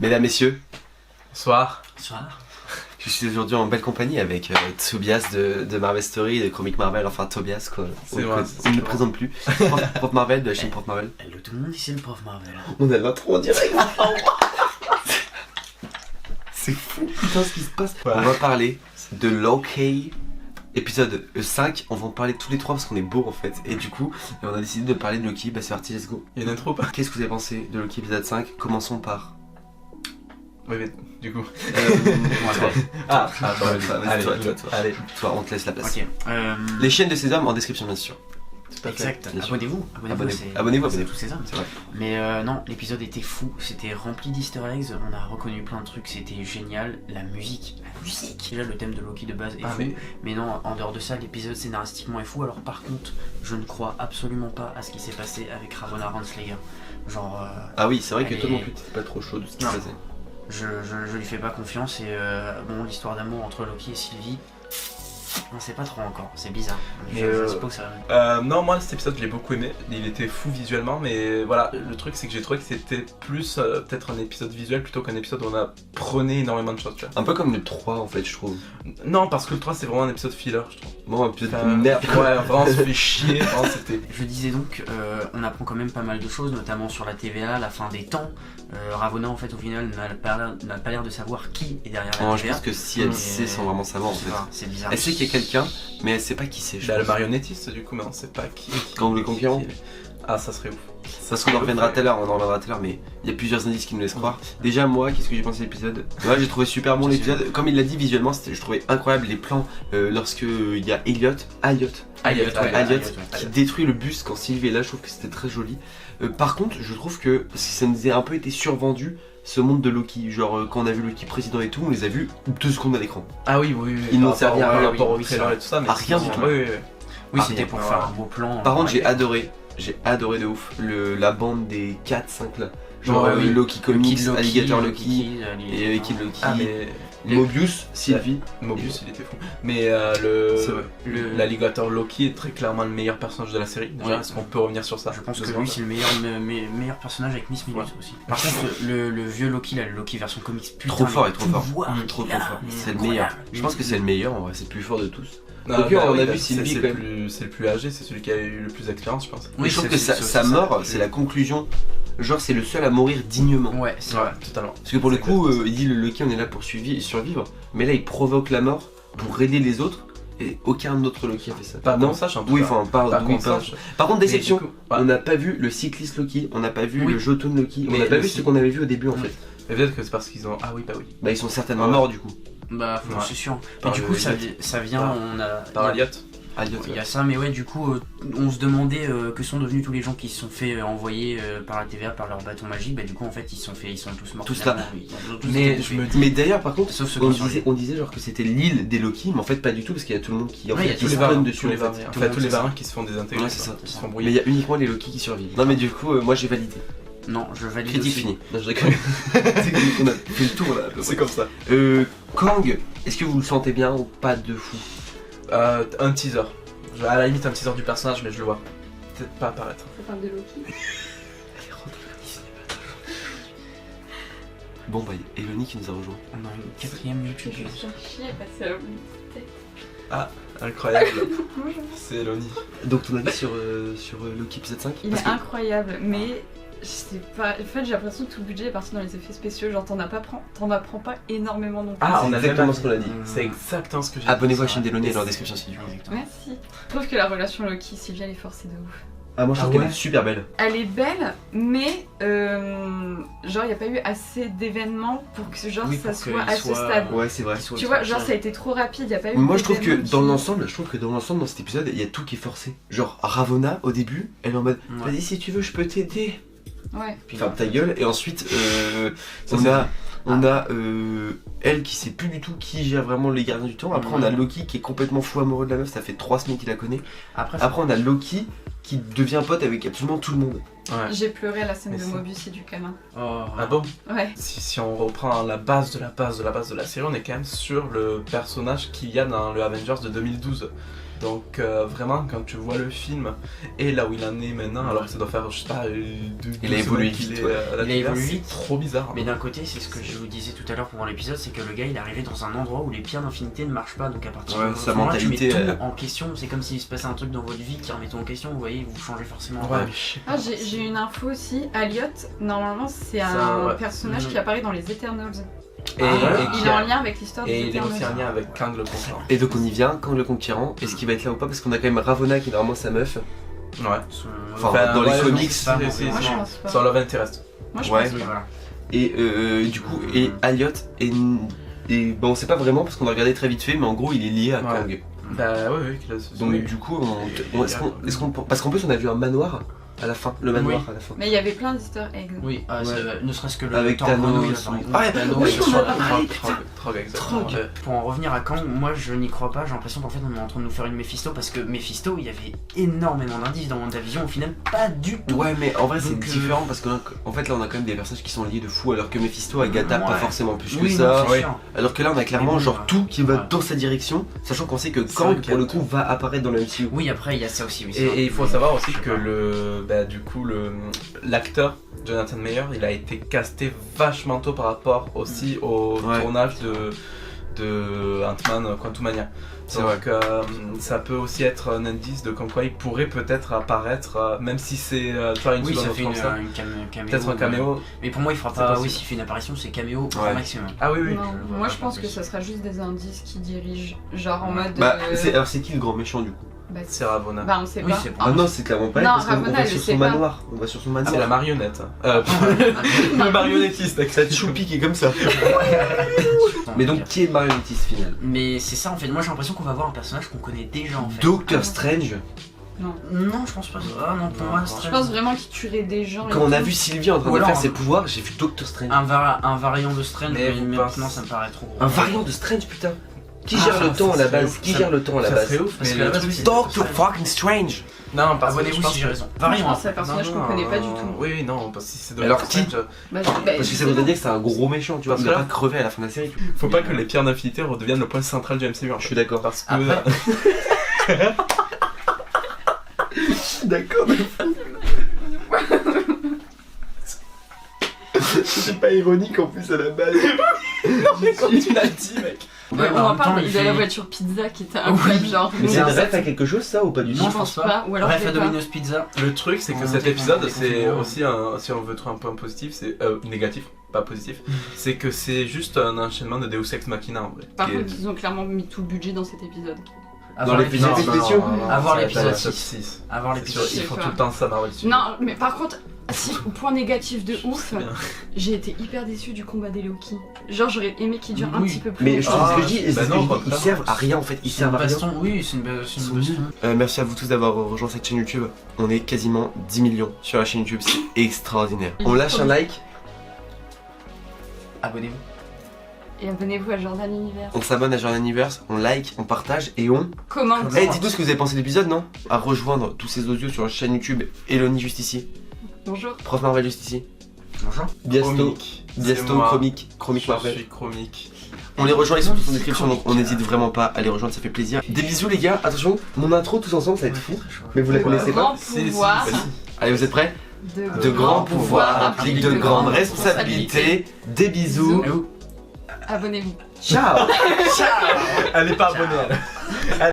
Mesdames, messieurs, Bonsoir. Bonsoir. je suis aujourd'hui en belle compagnie avec Tobias de Marvel Story, de Comic Marvel, enfin Tobias quoi. On ne le présente plus. Prof Marvel de la chaîne Prof Marvel. Hello tout le monde, ici le prof Marvel. On a l'intro en direct. C'est fou putain ce qui se passe. Ouais. On va parler de Loki épisode 5. On va en parler tous les trois parce qu'on est beaux en fait. Et du coup, on a décidé de parler de Loki. Bah c'est parti, let's go. Il y a une intro pas? Qu'est-ce que vous avez pensé de Loki épisode 5? Commençons par... Oui, mais du coup. toi. Attends, Vas-y, allez, toi. allez. Toi, on te laisse la place. Ok. Les chaînes de ces hommes en description bien sûr. Exact. Bien sûr. Abonnez-vous. Abonnez-vous. C'est tous ces hommes. C'est vrai. Mais non, l'épisode était fou. C'était rempli d'easter eggs. On a reconnu plein de trucs. C'était génial. La musique. Déjà, le thème de Loki de base est fou. Mais non, en dehors de ça, l'épisode scénaristiquement est fou. Alors par contre, je ne crois absolument pas à ce qui s'est passé avec Ravonna Renslayer. Genre. Ah oui, c'est vrai que elle toi non est- plus t'étais pas trop chaud de ce qui se Non. passait. Je lui fais pas confiance et bon, l'histoire d'amour entre Loki et Sylvie, on sait pas trop encore, c'est bizarre. Mais Je suppose que ça. Non, moi cet épisode je l'ai beaucoup aimé. Il était fou visuellement, mais voilà, le truc c'est que j'ai trouvé que c'était plus peut-être un épisode visuel plutôt qu'un épisode où on apprenait énormément de choses, tu vois. Un peu comme le 3 en fait, je trouve. Non, parce que le 3 c'est vraiment un épisode filler, je trouve. Bon, un épisode Enfin, de merde. Ouais, vraiment on se fait chier, vraiment c'était. Je disais donc, on apprend quand même pas mal de choses, notamment sur la TVA, la fin des temps. Ravonna en fait au final n'a pas l'air de savoir qui est derrière la Non, je TVA. pense que si elle Mais- sait sans vraiment savoir en Je sais fait. pas, c'est bizarre. Elle sait qu'il y a quelqu'un, mais elle sait pas qui c'est. je Bah, le pense. marionnettiste du coup, mais on sait pas qui. Kang le Conquérant. qui- Ah, ça serait ouf. Parce qu'on en reviendra tout à l'heure, mais il y a plusieurs indices qui nous laissent croire. Déjà moi, qu'est-ce que j'ai pensé de l'épisode? Ouais, j'ai trouvé super bon l'épisode. Comme il l'a dit visuellement, je trouvais incroyable les plans lorsque il y a Elliot qui détruit le bus quand Sylvie est là. Je trouve que c'était très joli. Par contre, je trouve que ça nous a un peu été survendu ce monde de Loki. Genre quand on a vu Loki président et tout, on les a vus 2 secondes à l'écran. Ah oui, oui, oui. Ils n'ont par rapport- servi à rien, par rapport au oui, trailer c'est et tout ça, mais à rien du sinon, tout. Oui, oui, oui. Oui, Ah, c'était bon, pour ouais. faire un beau plan. Par contre, ouais. j'ai adoré de ouf la bande des 4-5 là. Genre Ouais, oui. Loki Comics, Kid Loki, Alligator Loki, Loki, et Kid Loki, Ah, mais Mobius, Sylvie. Mobius il était fou. Mais C'est vrai. l'alligator Loki est très clairement le meilleur personnage de la série. Déjà, Ouais. est-ce qu'on peut revenir sur ça? Je pense Deux que secondes. lui c'est le meilleur personnage avec Miss Minutes Ouais. aussi. Par contre le vieux Loki là, le Loki version comics, putain, Trop fort le et trop fort. pouvoir Trop qu'il a, fort. mais C'est le incroyable. meilleur. Je pense que c'est le meilleur en vrai, c'est le plus fort de tous. Non, Quoique, on a oui, vu Sylvie, c'est quand le plus âgé, c'est celui qui a eu le plus d'expérience, je pense. Mais je trouve que c'est sa mort, c'est la conclusion. Genre, c'est le seul à mourir dignement. Ouais, c'est Ouais, vrai. totalement. Parce que pour le C'est coup, exactement il dit le Loki, on est là pour survivre. Mais là, il provoque la mort pour aider les autres. Et aucun autre Loki a fait ça. Pas non qu'on sache, en tout Oui, cas. enfin, Pas oui, qu'on sache. Par contre, déception. Mais du coup, ouais. On n'a pas vu le cycliste Loki, on n'a pas vu Oui. le Jotun Loki, on Mais n'a pas le vu cy- ce qu'on avait vu au début en Mm. fait. Mais peut-être que c'est parce qu'ils ont. Ah oui, bah oui. Bah, ils sont certainement Ouais. morts du coup. Bah Ouais. c'est sûr. Par Et du le coup ça, Elliot. ça vient, Par- on a. Par Elliot. Elliot, Il y a ça, mais ouais, du coup, on se demandait que sont devenus tous les gens qui se sont fait envoyer par la TVA, par leur bâton magique. Bah, du coup, en fait, ils sont tous morts. Tous finalement. Ils ont tous Mais été je me bouffés. Mais d'ailleurs, par contre, Sauf ceux on qui sont disait genre que c'était l'île des Loki, mais en fait, pas du tout parce qu'il y a tout le monde qui en Ouais, il y fait, a qui tous les spawn variants, dessus. tous les en fait. variants. Tout En le fait, monde tous les fait ça. variants qui se font désintégrer. Ouais, c'est ça. Qui se font Mais il brouiller. y a uniquement les Loki qui survivent. Non, mais du coup, moi j'ai validé. Non, je valide. Critique aussi. finie. Non, je déconne. On a fait le tour là. à peu près. C'est comme ça. Kang, est-ce que vous le sentez bien ou pas de fou? Un teaser. À la limite, un teaser du personnage, mais je le vois peut-être pas apparaître. Ça parle de Loki. Bon, bah, il y a Eloni qui nous a rejoint. On a une quatrième Je youtubeuse. vais faire chier parce que Incroyable. C'est Eloni. Donc, ton avis sur Loki épisode 5? il Parce est que- incroyable, mais je sais pas. En fait, j'ai l'impression que tout le budget est parti dans les effets spéciaux. Genre, t'en apprends pas énormément non plus. Ah, c'est on a exactement même- ce qu'on a dit. C'est exactement ce que j'ai dit. Abonnez-vous à la c'est chaîne vrai. d'Eloni dans la description si tu veux. Exactement. Merci. Je trouve que la relation Loki-Sylvia, elle est forcée de ouf. Ah, moi je trouve Ah qu'elle ouais est super belle. Elle est belle, mais genre, il n'y a pas eu assez d'événements pour que genre, Oui, ça pour soit qu'il à ce soit- stade. Ouais, c'est vrai. Tu vois, genre, ça a été trop rapide, il n'y a pas eu. Moi je trouve que d'événements dans qui- l'ensemble, dans cet épisode, il y a tout qui est forcé. Genre Ravonna au début, elle est en mode Ouais. vas-y si tu veux, je peux t'aider. Ouais. Puis Ferme ta gueule. Et ensuite, Ça, on a elle qui sait plus du tout qui gère vraiment les gardiens du temps. Après, on a Loki qui est complètement fou amoureux de la meuf, ça fait 3 semaines qu'il la connaît. Après, Après, on a Loki qui devient pote avec absolument tout le monde. Ouais. J'ai pleuré à la scène Mais de c'est- Mobius et du câlin. oh, Ah bon? Ouais. Si on reprend la base de la série, on est quand même sur le personnage qu'il y a dans le Avengers de 2012. Donc vraiment quand tu vois le film et là où il en est maintenant, alors que ça doit faire je sais pas il a évolué vite, Il a évolué c'est vite. trop bizarre. Mais d'un côté, c'est ce que je vous disais tout à l'heure pendant l'épisode, c'est que le gars il est arrivé dans un endroit où les pierres d'infinité ne marchent pas, donc à partir Ouais, de sa ce moment-là, tu mets mentalité, tout en question. C'est comme s'il se passait un truc dans votre vie qui remet tout en question. Vous voyez, vous changez forcément. Ouais, mais je sais pas. Ah, j'ai une info aussi. Elliot, normalement, c'est Ça, un ouais. personnage qui apparaît dans les Eternals. Et, Il est en lien avec l'histoire des et il est Eternals. aussi en lien avec Kang le Conquérant. Et donc on y vient, Kang le Conquérant, est-ce qu'il va être là ou pas? Parce qu'on a quand même Ravonna qui est normalement sa meuf. Ouais. Enfin, dans les comics, c'est Moi, je pense pas. sur Love Interest. Moi, je Ouais. pense Oui, pas. voilà. Et du coup, et Elliot et bon, on sait pas vraiment parce qu'on a regardé très vite fait, mais en gros il est lié à Ouais. Kang. Bah ouais, qu'il a ce Donc du coup, parce qu'en plus on a vu un manoir à la fin, le manoir à la fin. Mais il y avait plein d'easter eggs. Oui, ne serait-ce que le Avec Thor Thanos, Grenouille, son- par exemple. Ouais, Thanos, oui, sur on en a la- parlé. Trog, exactement. Trog. Ouais. Pour en revenir à Kang, moi je n'y crois pas, j'ai l'impression qu'en fait on est en train de nous faire une Mephisto parce que Mephisto il y avait énormément d'indices dans WandaVision, au final pas du tout. Ouais, mais en vrai c'est Donc, différent parce qu'en fait là on a quand même des personnages qui sont liés de fou, alors que Mephisto, Agatha, pas Ouais. forcément plus que Oui, ça. non, c'est Ouais. sûr. Alors que là on a clairement Mais bon, genre tout qui va ouais. dans sa direction, sachant qu'on sait que C'est Kang vrai pour le qu'il y coup va apparaître dans le MCU. Oui, après il y a ça aussi. Oui, c'est vrai. Et il faut savoir aussi que l'acteur Jonathan Mayer, il a été casté vachement tôt par rapport aussi au Ouais. tournage de Ant-Man Quantumania. C'est Donc ça peut aussi être un indice de comme quoi il pourrait peut-être apparaître, même si c'est tu vois, une Oui, ça seconde fait comme ça. une caméo. Peut-être un caméo. Mais pour moi il fera C'est pas. possible. Oui, s'il fait une apparition, c'est caméo au Ouais. maximum. Ah oui, oui. Non, moi je pense que ça sera juste des indices qui dirigent, genre en mode. Bah, alors c'est qui le grand méchant du coup? bah, C'est Ravonna. bah, on sait Oui, pas. c'est Ah non, c'est clairement pas elle Non, parce qu'on Ravonna, va elle sur le sait son pas. manoir. On va sur son C'est manoir. la marionnette. Le marionnettiste. Cette choupi qui est comme ça. Mais donc qui est le marionnettiste final? Mais c'est ça en fait, moi j'ai l'impression qu'on va voir un personnage qu'on connaît déjà en fait. Doctor Strange. Non, je pense pas. Ah non, pour Non, moi, non. Strange. Je pense vraiment qu'il tuerait des gens. et Quand on a tout. vu Sylvie en train Ou de alors faire un- ses pouvoirs, j'ai vu Doctor Strange. Un variant de Strange, Mais mais vous maintenant pensez- ça me paraît trop gros. Un variant de Strange, putain. Qui Ah, gère le ça temps à la serait base? ouf. Qui Ça- gère le temps à la Ça base? serait ouf, Parce mais que le la base, truc, oui, c'est- Doctor fucking Strange. Non, parce que Abonnez-vous je pense si que- j'ai raison. Moi, je Variant. pense que c'est un personnage qu'on connaît pas du tout. Oui, non, parce que si c'est de Alors Doctor qui Strange, Bah, Parce que ça voudrait dire que c'est un gros méchant, tu vois. Parce Il va que pas là- crever à la fin de la série. faut pas que les pierres d'infinité redeviennent le point central du MCU. Je suis d'accord. Parce que. Après- Je suis d'accord. C'est pas ironique en plus à la base. Quand tu l'as dit, mec. Ouais, on en en même temps, parle il de la fait- voiture pizza qui était Oui. incroyable, genre. Mais c'est un une ref ref à quelque chose ça ou pas du tout? Non, je pense pas. Ou alors Bref, je à l'ai pas. Domino's Pizza. Le truc, c'est que On cet déconfine, épisode, on c'est déconfine. aussi si on veut trouver un point positif, c'est négatif, pas positif, c'est que c'est juste un enchaînement de Deus Ex Machina en vrai. Par qui est- contre, ils ont clairement mis tout le budget dans cet épisode. Avoir l'épisode l'épisode spéciaux. Avoir ça va être l'épisode la top 6. 6. Avoir C'est l'épisode sûr, ils 6. font pas. tout le temps ça Marvel Studios. Non, mais par contre, si, point négatif de ouf, C'est bien. j'ai été hyper déçue du combat des Loki. Genre, j'aurais aimé qu'il dure un Oui. petit peu plus. Mais je Ah, trouve ce que je dis, bah c'est ce non, que je dis, pas ils grave. servent à rien en fait, ils C'est une servent à rien. baston, oui, c'est une baston. Merci à vous tous d'avoir rejoint cette chaîne YouTube. On est quasiment 10 millions sur la chaîne YouTube, c'est extraordinaire. On lâche un like, Abonnez-vous. Et abonnez-vous à Jordan Univers. on s'abonne à Jordan Universe, on like, on partage et on... Comment Eh, dites-nous ce que vous avez pensé de l'épisode, non? À rejoindre tous ces audios sur la chaîne YouTube Eloni juste ici, Bonjour. Prof Marvel juste ici, Bonjour. Biasto, Chromique. Biasto, C'est moi. Chromique Je Marvel. suis chromique. On les rejoint, ils sont tous en C'est description, donc on n'hésite vraiment pas à les rejoindre, ça fait plaisir. Des bisous les gars, attention, mon intro tous ensemble ça va être fou, mais vous la Ouais. connaissez pas? Grand Si, si, pouvoir. vas-y. Allez, vous êtes prêts? De De grands pouvoirs impliquent de grandes responsabilités, des bisous, Et où Abonnez-vous. ciao! Elle est pas abonnée, elle.